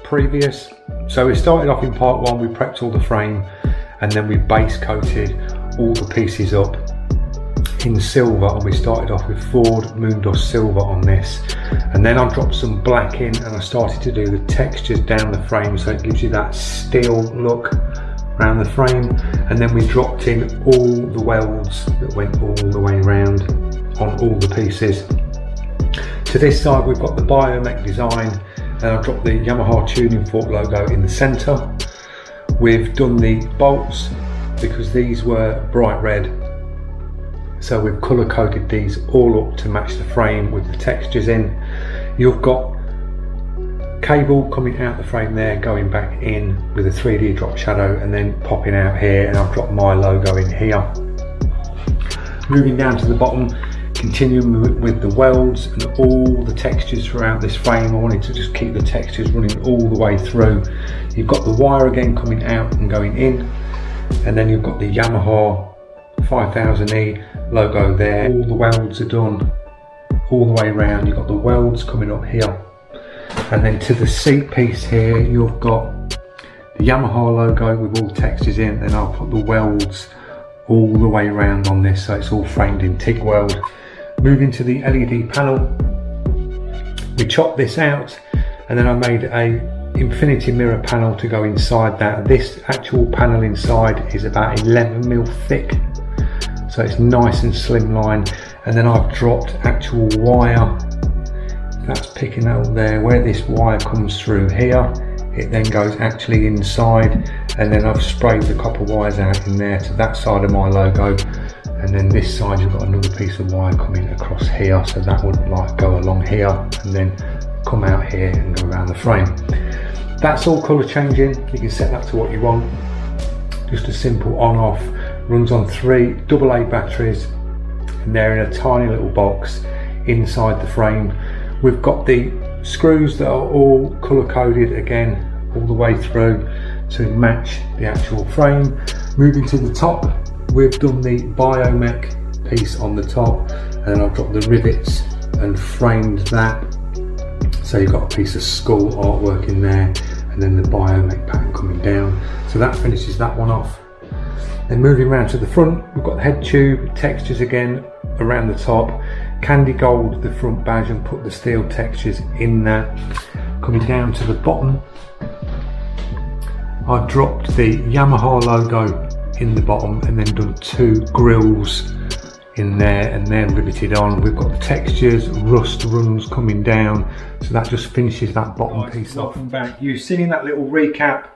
previous. So we started off in part one, we prepped all the frame, and then we base coated all the pieces up in silver, and we started off with Ford Moondust Silver on this, and then I dropped some black in and I started to do the textures down the frame so it gives you that steel look around the frame, and then we dropped in all the welds that went all the way around on all the pieces. To this side we've got the Biomech design, and I've dropped the Yamaha tuning fork logo in the centre. We've done the bolts because these were bright red, so we've colour coded these all up to match the frame with the textures in. You've got cable coming out the frame there, going back in with a 3D drop shadow and then popping out here, and I've dropped my logo in here. Moving down to the bottom, continuing with the welds and all the textures throughout this frame. I wanted to just keep the textures running all the way through. You've got the wire again coming out and going in, and then you've got the Yamaha 5000E logo there. All the welds are done all the way around. You've got the welds coming up here, and then to the seat piece here you've got the Yamaha logo with all textures in, and I'll put the welds all the way around on this so it's all framed in TIG weld. Moving to the LED panel, we chopped this out and then I made a infinity mirror panel to go inside that. This actual panel inside is about 11mm thick, so it's nice and slimline, and then I've dropped actual wire. That's picking that up there, where this wire comes through here, it then goes actually inside, and then I've sprayed the copper wires out in there to that side of my logo, and then this side you've got another piece of wire coming across here, so that would like go along here and then come out here and go around the frame. That's all colour changing, you can set that to what you want. Just a simple on off, runs on 3 AA batteries, and they're in a tiny little box inside the frame. We've got the screws that are all colour coded again all the way through to match the actual frame. Moving to the top, we've done the Biomech piece on the top, and then I've dropped the rivets and framed that, so you've got a piece of skull artwork in there, and then the Biomech pattern coming down, so that finishes that one off. Then moving around to the front, we've got the head tube textures again around the top, candy gold the front badge and put the steel textures in that. Coming down to the bottom, I've dropped the Yamaha logo in the bottom and then done 2 grills in there, and they're riveted on. We've got the textures, rust runs coming down, so that just finishes that bottom piece off. Welcome back. You've seen that little recap.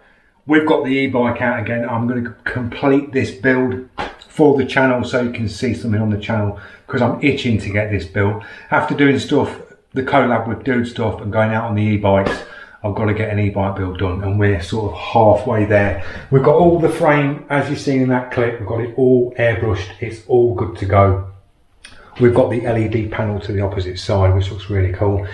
We've got the e-bike out again. I'm going to complete this build for the channel so you can see something on the channel, because I'm itching to get this built. After doing stuff, the collab with Dude Stuff and going out on the e-bikes, I've got to get an e-bike build done, and we're sort of halfway there. We've got all the frame, as you've seen in that clip, we've got it all airbrushed, it's all good to go. We've got the LED panel to the opposite side, which looks really cool.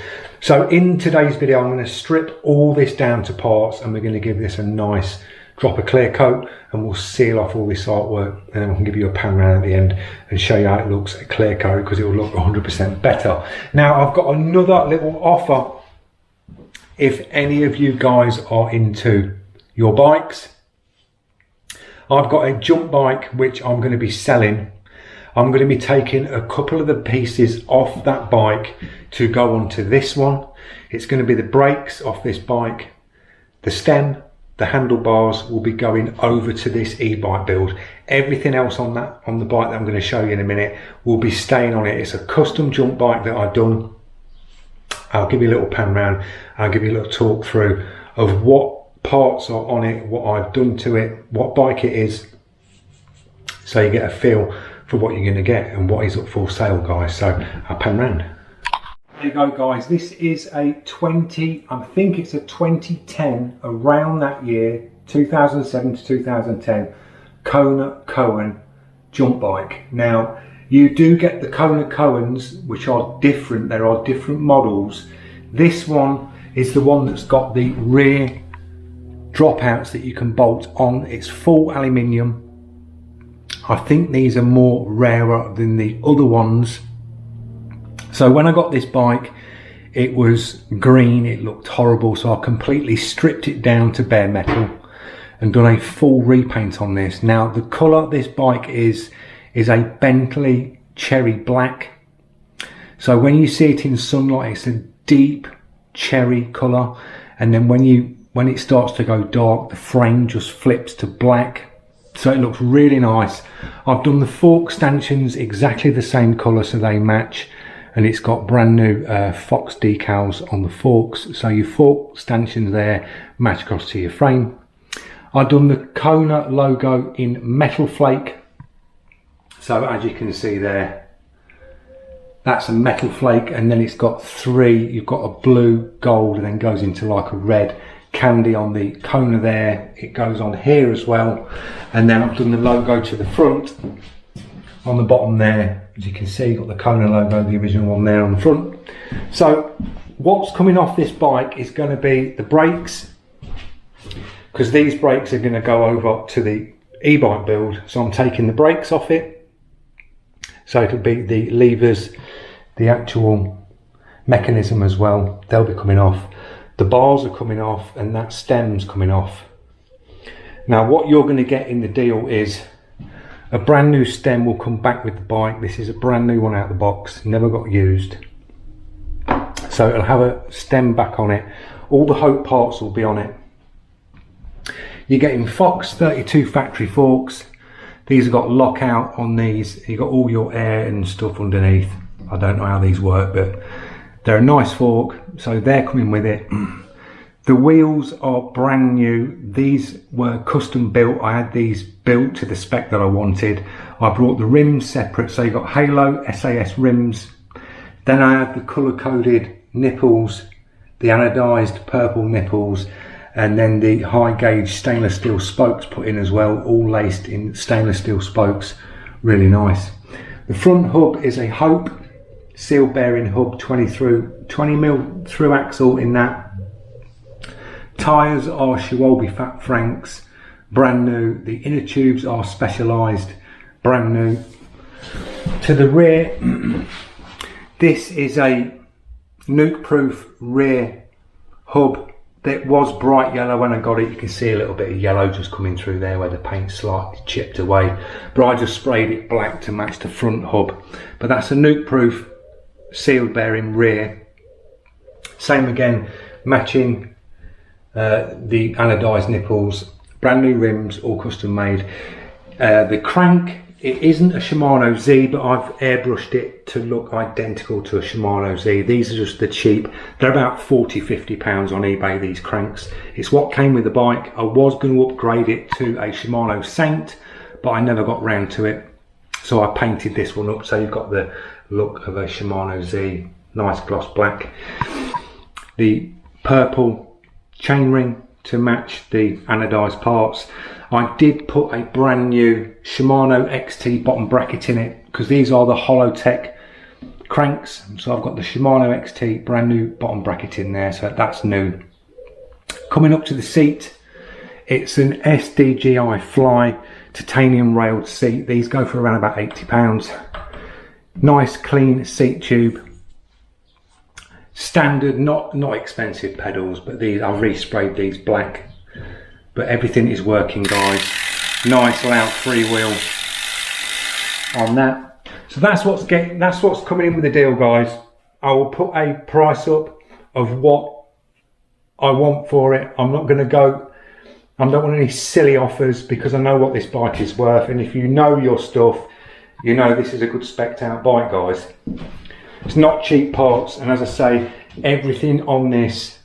So in today's video, I'm going to strip all this down to parts, and we're going to give this a nice drop of clear coat, and we'll seal off all this artwork, and then we can give you a pan round at the end and show you how it looks at clear coat, because it will look 100% better. Now I've got another little offer. If any of you guys are into your bikes, I've got a jump bike which I'm going to be selling. I'm going to be taking a couple of the pieces off that bike to go onto this one. It's going to be the brakes off this bike, the stem, the handlebars will be going over to this e-bike build. Everything else on the bike that I'm going to show you in a minute will be staying on it. It's a custom jump bike that I've done. I'll give you a little pan round, I'll give you a little talk through of what parts are on it, what I've done to it, what bike it is, so you get a feel for what you're going to get and what is up for sale, guys. So I'll pan round. There you go, guys. This is a I think it's a 2010, around that year, 2007 to 2010, Kona Cohen jump bike. Now, you do get the Kona Cohens, which are different. There are different models. This one is the one that's got the rear dropouts that you can bolt on. It's full aluminium. I think these are more rarer than the other ones. So when I got this bike, it was green, it looked horrible, so I completely stripped it down to bare metal and done a full repaint on this. Now the colour this bike is a Bentley cherry black. So when you see it in sunlight, it's a deep cherry colour, and then when it starts to go dark, the frame just flips to black. So it looks really nice. I've done the fork stanchions exactly the same colour so they match, and it's got brand new Fox decals on the forks, so your fork stanchions there match across to your frame. I've done the Kona logo in metal flake, so as you can see there, that's a metal flake, and then it's got three. You've got a blue, gold, and then goes into like a red candy on the Kona there. It goes on here as well, and then I've done the logo to the front on the bottom there. As you can see, you've got the Kona logo, the original one there on the front. So what's coming off this bike is going to be the brakes, because these brakes are going to go over to the e-bike build. So I'm taking the brakes off it. So it'll be the levers, the actual mechanism as well. They'll be coming off. The bars are coming off, and that stem's coming off. Now what you're going to get in the deal is a brand new stem will come back with the bike. This is a brand new one out of the box, never got used. So it'll have a stem back on it. All the Hope parts will be on it. You're getting Fox 32 factory forks. These have got lockout on these. You've got all your air and stuff underneath. I don't know how these work, but they're a nice fork, so they're coming with it. The wheels are brand new. These were custom built. I had these built to the spec that I wanted. I brought the rims separate, so you got Halo SAS rims. Then I had the colour-coded nipples, the anodised purple nipples, and then the high gauge stainless steel spokes put in as well, all laced in stainless steel spokes. Really nice. The front hub is a Hope seal bearing hub, 20mm through axle in that. Tyres are Schwalbe Fat Franks, brand new. The inner tubes are Specialized, brand new. To the rear, this is a nuke proof rear hub. That was bright yellow when I got it. You can see a little bit of yellow just coming through there where the paint's slightly chipped away, but I just sprayed it black to match the front hub. But that's a nuke proof sealed bearing rear. Same again, matching the anodised nipples, brand new rims, all custom made. The crank, it isn't a Shimano Z, but I've airbrushed it to look identical to a Shimano Z. These are just the cheap. They're about 40–50 pounds on eBay, these cranks. It's what came with the bike. I was going to upgrade it to a Shimano Saint, but I never got round to it. So I painted this one up, so you've got the look of a Shimano Z. Nice gloss black. The purple chainring to match the anodised parts. I did put a brand new Shimano XT bottom bracket in it, because these are the Holotech cranks. So I've got the Shimano XT brand new bottom bracket in there, so that's new. Coming up to the seat, it's an SDGI Fly titanium railed seat. These go for around about £80. Nice clean seat tube. Standard, not expensive pedals, but these I've resprayed these black. But everything is working, guys. Nice loud freewheel on that. So that's what's coming in with the deal, guys. I will put a price up of what I want for it. I'm not going to go, I don't want any silly offers, because I know what this bike is worth, and if you know your stuff, you know this is a good spec'd out bike, guys. It's not cheap parts, and as I say, everything on this,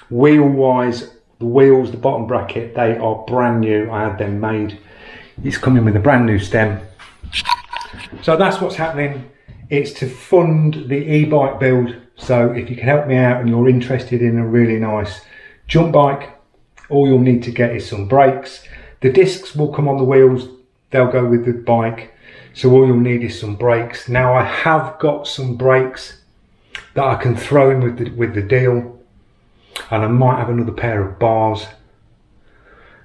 wheel wise, the wheels, the bottom bracket, they are brand new. I had them made. It's coming with a brand new stem. So that's what's happening. It's to fund the e-bike build. So if you can help me out and you're interested in a really nice jump bike, all you'll need to get is some brakes. The discs will come on the wheels, they'll go with the bike. So all you'll need is some brakes. Now I have got some brakes that I can throw in with the deal. And I might have another pair of bars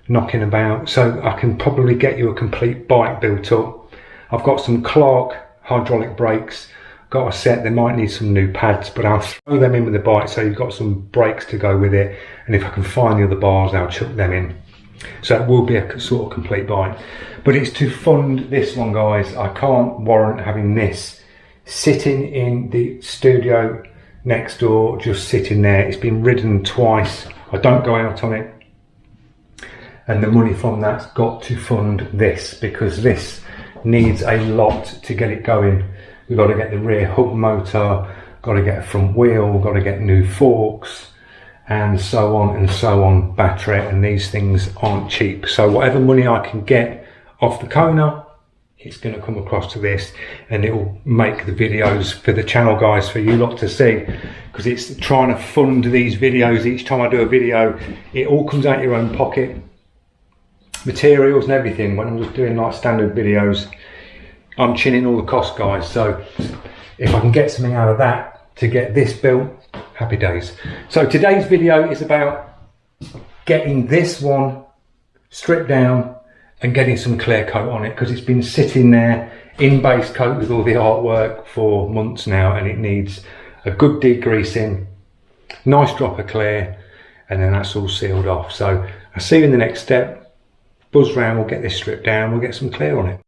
knocking about, so I can probably get you a complete bike built up. I've got some Clark hydraulic brakes. got a set. They might need some new pads, but I'll throw them in with the bike so you've got some brakes to go with it, and if I can find the other bars I'll chuck them in. So it will be a sort of complete bike, but it's to fund this one, guys. I can't warrant having this sitting in the studio next door, just sitting there. It's been ridden twice, I don't go out on it, and the money from that's got to fund this, because this needs a lot to get it going. We've got to get the rear hub motor, got to get a front wheel, got to get new forks, and so on, battery, and these things aren't cheap. So whatever money I can get off the Kona, it's going to come across to this, and it will make the videos for the channel, guys, for you lot to see, because it's trying to fund these videos. Each time I do a video, it all comes out of your own pocket, materials and everything. When I'm just doing like standard videos, I'm chinning all the costs, guys. So if I can get something out of that to get this built, happy days. So today's video is about getting this one stripped down and getting some clear coat on it, because it's been sitting there in base coat with all the artwork for months now, and it needs a good degreasing, nice drop of clear, and then that's all sealed off. So I'll see you in the next step. Buzz round, we'll get this stripped down, we'll get some clear on it.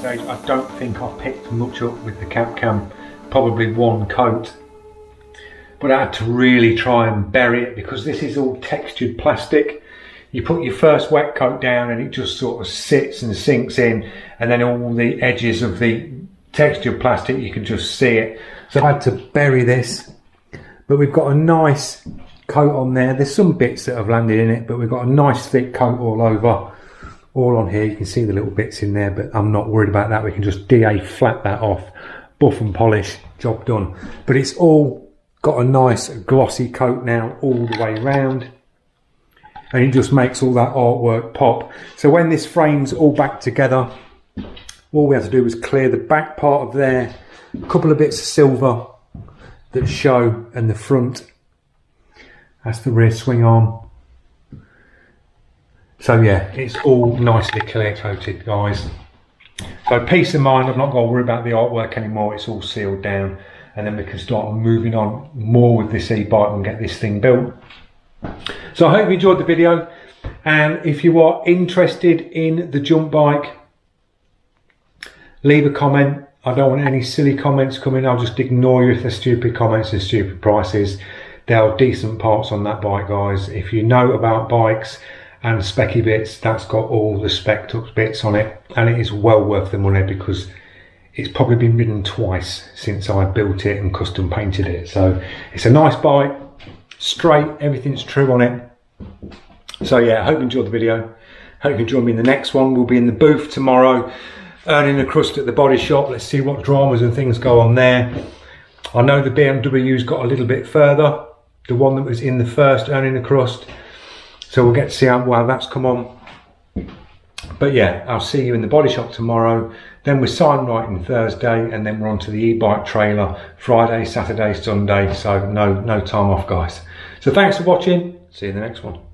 Stage, I don't think I picked much up with the cap cam, probably one coat, but I had to really try and bury it because this is all textured plastic. You put your first wet coat down and it just sort of sits and sinks in, and then all the edges of the textured plastic, you can just see it. So I had to bury this, but we've got a nice coat on there. There's some bits that have landed in it, but we've got a nice thick coat all over. All on here, you can see the little bits in there, but I'm not worried about that. We can just DA flat that off, buff and polish, job done. But it's all got a nice glossy coat now all the way around, and it just makes all that artwork pop. So when this frame's all back together, all we had to do was clear the back part of there, a couple of bits of silver that show, and the front, that's the rear swing arm. So yeah, it's all nicely clear coated, guys. So peace of mind, I've not got to worry about the artwork anymore, it's all sealed down, and then we can start moving on more with this e-bike and get this thing built. So I hope you enjoyed the video, and if you are interested in the jump bike, leave a comment. I don't want any silly comments coming, I'll just ignore you if they're stupid comments and stupid prices. There are decent parts on that bike, guys. If you know about bikes and specky bits, that's got all the spec'd up bits on it, and it is well worth the money because it's probably been ridden twice since I built it and custom painted it. So it's a nice bike, straight, everything's true on it. So yeah, I hope you enjoyed the video. Hope you can join me in the next one. We'll be in the booth tomorrow, earning the crust at the body shop. Let's see what dramas and things go on there. I know the BMW's got a little bit further, the one that was in the first earning the crust. So we'll get to see how well that's come on. But yeah, I'll see you in the body shop tomorrow. Then we're sign writing Thursday, and then we're on to the e-bike trailer Friday, Saturday, Sunday. So no time off, guys. So thanks for watching. See you in the next one.